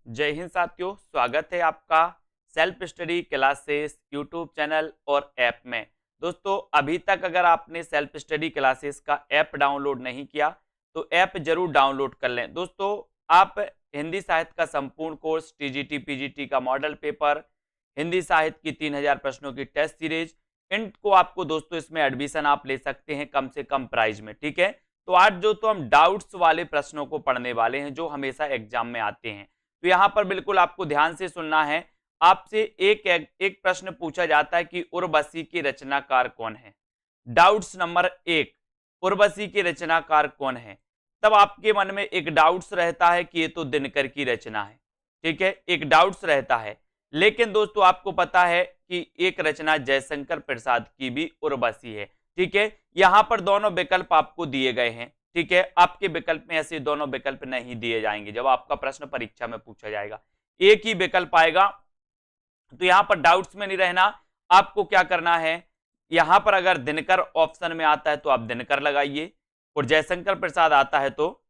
जय हिंद साथियों, स्वागत है आपका self study classes YouTube channel और ऐप में। दोस्तों, अभी तक अगर आपने सेल्फ स्टडी क्लासेस का ऐप डाउनलोड नहीं किया तो ऐप जरूर डाउनलोड कर लें। दोस्तों, आप हिंदी साहित्य का संपूर्ण कोर्स, टीजीटी पीजीटी का मॉडल पेपर, हिंदी साहित्य की 3000 प्रश्नों की टेस्ट सीरीज, इनको आपको दोस्तों इसमें एडमिशन आप ले सकते हैं कम से कम प्राइस में। ठीक है, तो आज जो तो हम डाउट्स वाले प्रश्नों को पढ़ने वाले हैं जो हमेशा एग्जाम में आते हैं। तो यहां पर बिल्कुल आपको ध्यान से सुनना है। आपसे एक प्रश्न पूछा जाता है कि उर्वशी के रचनाकार कौन है। डाउट्स नंबर 1, उर्वशी के रचनाकार कौन है। तब आपके मन में एक डाउट्स रहता है कि ये तो दिनकर की रचना है। ठीक है, एक डाउट्स रहता है। लेकिन दोस्तों, आपको पता है कि एक रचना जयशंकर प्रसाद की भी उर्वशी है। ठीक है, यहां पर दोनों विकल्प आपको दिए गए हैं। ठीक है, आपके विकल्प में ऐसे दोनों विकल्प नहीं दिए जाएंगे। जब आपका प्रश्न परीक्षा में पूछा जाएगा एक ही विकल्प आएगा। तो यहां पर डाउट्स में नहीं रहना। आपको क्या करना है, यहां पर अगर दिनकर ऑप्शन में आता है तो आप दिनकर लगाइए, और जयशंकर प्रसाद आता है तो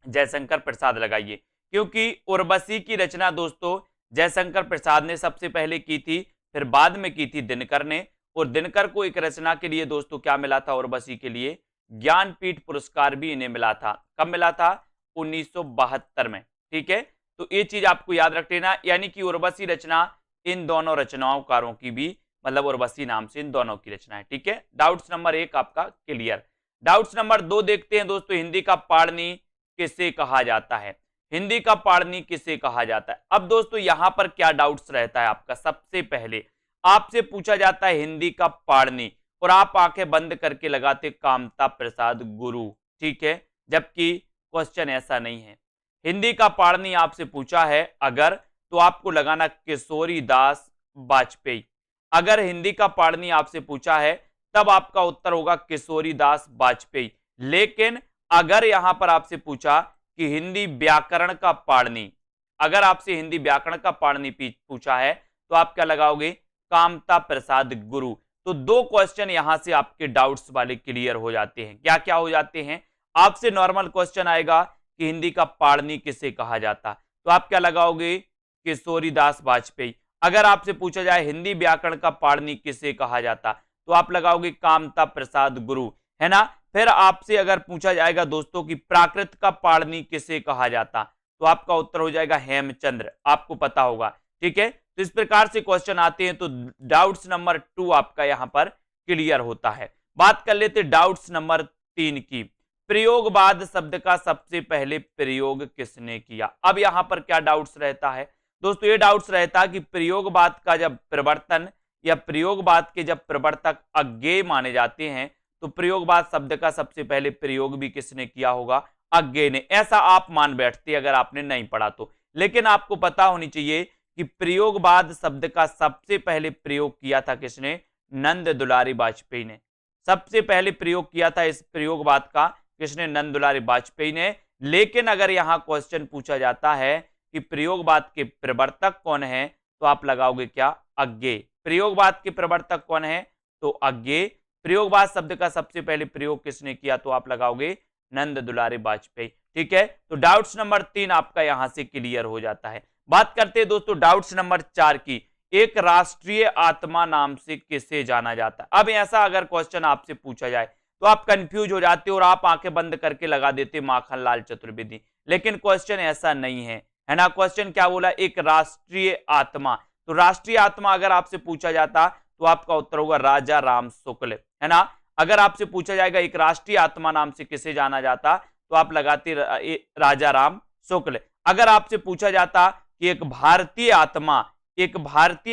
जयशंकर प्रसाद लगाइए। क्योंकि उर्वशी की रचना दोस्तों जयशंकर प्रसाद ने सबसे पहले की थी, फिर बाद में की थी दिनकर ने। और दिनकर को एक रचना के लिए दोस्तों क्या मिला था, उर्वशी के लिए ज्ञानपीठ पुरस्कार भी इन्हें मिला था। कब मिला था? 1972 में। ठीक है, तो ये चीज आपको याद रख लेना। यानी कि उर्वशी रचना इन दोनों रचनाकारों की भी, मतलब उर्वशी नाम से इन दोनों की रचना है। ठीक है, डाउट्स नंबर 1 आपका क्लियर। डाउट्स नंबर 2 देखते हैं दोस्तों, हिंदी का पाणिनि किसे कहा जाता है। हिंदी का पाणिनि किसे कहा जाता है। अब दोस्तों यहां पर क्या डाउट्स रहता है आपका, सबसे पहले आपसे पूछा जाता है हिंदी का पाणिनि, और आप आंखें बंद करके लगाते कामता प्रसाद गुरु। ठीक है, जबकि क्वेश्चन ऐसा नहीं है। हिंदी का पाणिनि आपसे पूछा है अगर, तो आपको लगाना किशोरी दास वाजपेयी। अगर हिंदी का पाणिनि आपसे पूछा है तब आपका उत्तर होगा किशोरी दास वाजपेयी। लेकिन अगर यहां पर आपसे पूछा कि हिंदी व्याकरण का पाणिनि, अगर आपसे हिंदी व्याकरण का पाणिनि पूछा है तो आप क्या लगाओगे, कामता प्रसाद गुरु। तो दो क्वेश्चन यहां से आपके डाउट्स वाले क्लियर हो जाते हैं। क्या क्या हो जाते हैं, आपसे नॉर्मल क्वेश्चन आएगा कि हिंदी का पाणिनि किसे कहा जाता, तो आप क्या लगाओगे, किशोरी दास वाजपेयी। अगर आपसे पूछा जाए हिंदी व्याकरण का पाणिनि किसे कहा जाता, तो आप लगाओगे कामता प्रसाद गुरु, है ना। फिर आपसे अगर पूछा जाएगा दोस्तों कि प्राकृत का पाणिनि किसे कहा जाता, तो आपका उत्तर हो जाएगा हेमचंद्र, आपको पता होगा। ठीक है, तो इस प्रकार से क्वेश्चन आते हैं। तो डाउट्स नंबर 2 आपका यहां पर क्लियर होता है। बात कर लेते डाउट्स नंबर 3 की। प्रयोगवाद शब्द का सबसे पहले प्रयोग किसने किया। अब यहां पर क्या डाउट्स रहता है दोस्तों, ये डाउट्स रहता है कि प्रयोगवाद का जब प्रवर्तन या प्रयोगवाद के जब प्रवर्तक अज्ञेय माने जाते हैं, तो प्रयोगवाद शब्द का सबसे पहले प्रयोग भी किसने किया होगा, अज्ञेय ने। ऐसा आप मान बैठते अगर आपने नहीं पढ़ा तो। लेकिन आपको पता होनी चाहिए कि प्रयोगवाद शब्द का सबसे पहले प्रयोग किया था किसने, नंद दुलारी वाजपेयी ने। सबसे पहले प्रयोग किया था इस प्रयोगवाद का किसने, नंद दुलारी वाजपेयी ने। लेकिन अगर यहां क्वेश्चन पूछा जाता है कि प्रयोगवाद के प्रवर्तक कौन है, तो आप लगाओगे क्या, अज्ञेय। प्रयोगवाद के प्रवर्तक कौन है, तो अज्ञेय। प्रयोगवाद शब्द का सबसे पहले प्रयोग किसने किया, तो आप लगाओगे नंद दुलारी वाजपेयी। ठीक है, तो डाउट्स नंबर 3 आपका यहां से क्लियर हो जाता है। बात करते हैं दोस्तों डाउट्स नंबर 4 की। एक राष्ट्रीय आत्मा नाम से किसे जाना जाता है। अब ऐसा अगर क्वेश्चन आपसे पूछा जाए तो आप कंफ्यूज हो जाते हो और आप आंखें बंद करके लगा देते माखनलाल चतुर्वेदी। लेकिन क्वेश्चन ऐसा नहीं है ना। क्वेश्चन क्या बोला, एक राष्ट्रीय आत्मा। तो राष्ट्रीय आत्मा अगर आपसे पूछा जाता तो आपका उत्तर होगा राजा राम शुक्ल, है ना। अगर आपसे पूछा जाएगा एक राष्ट्रीय आत्मा नाम से किसे जाना जाता, तो आप लगाते राजा राम शुक्ल। अगर आपसे पूछा जाता कि एक भारतीय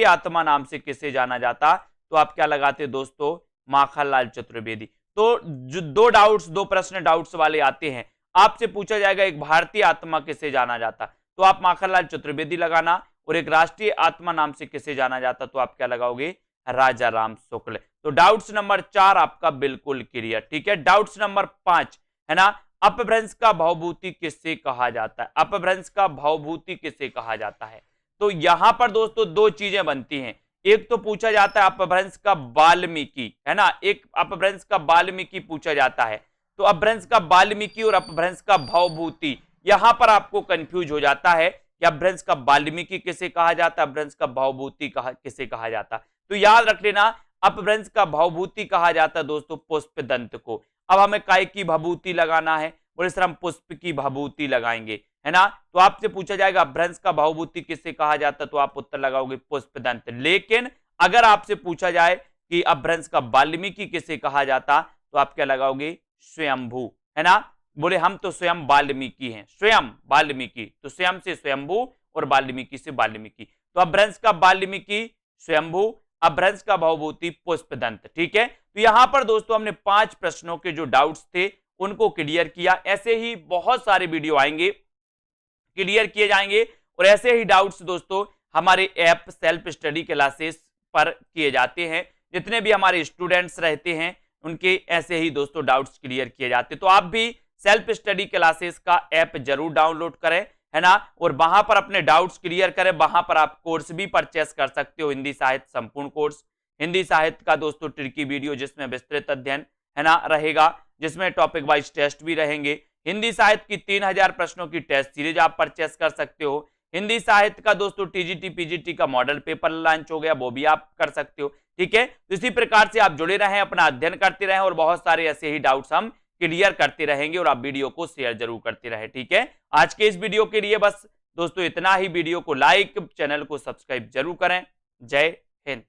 आत्मा नाम से किसे जाना जाता, तो आप क्या लगाते दोस्तों, माखनलाल चतुर्वेदी। तो जो दो प्रश्न डाउट्स वाले आते हैं, आपसे पूछा जाएगा एक भारतीय आत्मा किसे जाना जाता, तो आप माखनलाल चतुर्वेदी लगाना, और एक राष्ट्रीय आत्मा नाम से किसे जाना जाता, तो आप क्या लगाओगे, राजा राम शुक्ल। तो डाउट्स नंबर 4 आपका बिल्कुल क्लियर। ठीक है, डाउट्स नंबर 5 है ना, अपभ्रंश का भवभूति किससे कहा जाता है। अपभ्रंश का भवभूति किसे कहा जाता है, तो यहां पर दोस्तों दो चीजें बनती हैं। एक तो पूछा जाता है अपभ्रंश का वाल्मीकि, है ना, एक अपभ्रंश का वाल्मीकि पूछा जाता है। तो अपभ्रंश का वाल्मीकि और अपभ्रंश का भवभूति, यहां पर आपको कंफ्यूज हो जाता है कि अपभ्रंश का वाल्मीकि किसे कहा जाता है, अपभ्रंश का भवभूति किसे कहा जाता है। तो याद रख लेना, अपभ्रंश का भवभूति कहा जाता है दोस्तों पुष्पदंत को। अब हमें काय की भभूति लगाना है, बोले सर हम पुष्प की भभूति लगाएंगे, है ना। तो आपसे पूछा जाएगा अपभ्रंश का भवभूति किसे कहा जाता, तो आप उत्तर लगाओगे पुष्पदंत। लेकिन अगर आपसे पूछा जाए कि अपभ्रंश का वाल्मीकि किसे कहा जाता, तो आप क्या लगाओगे, स्वयंभू, है ना। बोले हम तो स्वयं वाल्मीकि हैं, स्वयं वाल्मीकि, तो स्वयं से स्वयंभू और वाल्मीकि से वाल्मीकि। तो अपभ्रंश का वाल्मीकि स्वयंभू, अपभ्रंश का भवभूति पुष्पदंत। ठीक है, तो यहां पर दोस्तों हमने 5 प्रश्नों के जो डाउट्स थे उनको क्लियर किया। ऐसे ही बहुत सारे वीडियो आएंगे, क्लियर किए जाएंगे, और ऐसे ही डाउट्स दोस्तों हमारे ऐप सेल्फ स्टडी क्लासेस पर किए जाते हैं। जितने भी हमारे स्टूडेंट्स रहते हैं उनके ऐसे ही दोस्तों डाउट्स क्लियर किए जाते हैं। तो आप भी सेल्फ स्टडी क्लासेस का ऐप जरूर डाउनलोड करें, है ना, और वहां पर अपने डाउट्स क्लियर करें। वहां पर आप कोर्स भी परचेस कर सकते हो, हिंदी साहित्य संपूर्ण कोर्स, हिंदी साहित्य का दोस्तों ट्रिकी वीडियो जिसमें विस्तृत अध्ययन, है ना, रहेगा, जिसमें टॉपिक वाइज टेस्ट भी रहेंगे। हिंदी साहित्य की 3000 प्रश्नों की टेस्ट सीरीज आप परचेस कर सकते हो। हिंदी साहित्य का दोस्तों टीजीटी पीजीटी का मॉडल पेपर लॉन्च हो गया, वो भी आप कर सकते हो। ठीक है, तो इसी प्रकार से आप जुड़े रहें, अपना अध्ययन करते रहें, और बहुत सारे ऐसे ही डाउट्स हम क्लियर करते रहेंगे, और आप वीडियो को शेयर जरूर करते रहें। ठीक है, आज के इस वीडियो के लिए बस दोस्तों इतना ही। वीडियो को लाइक, चैनल को सब्सक्राइब जरूर करें। जय हिंद।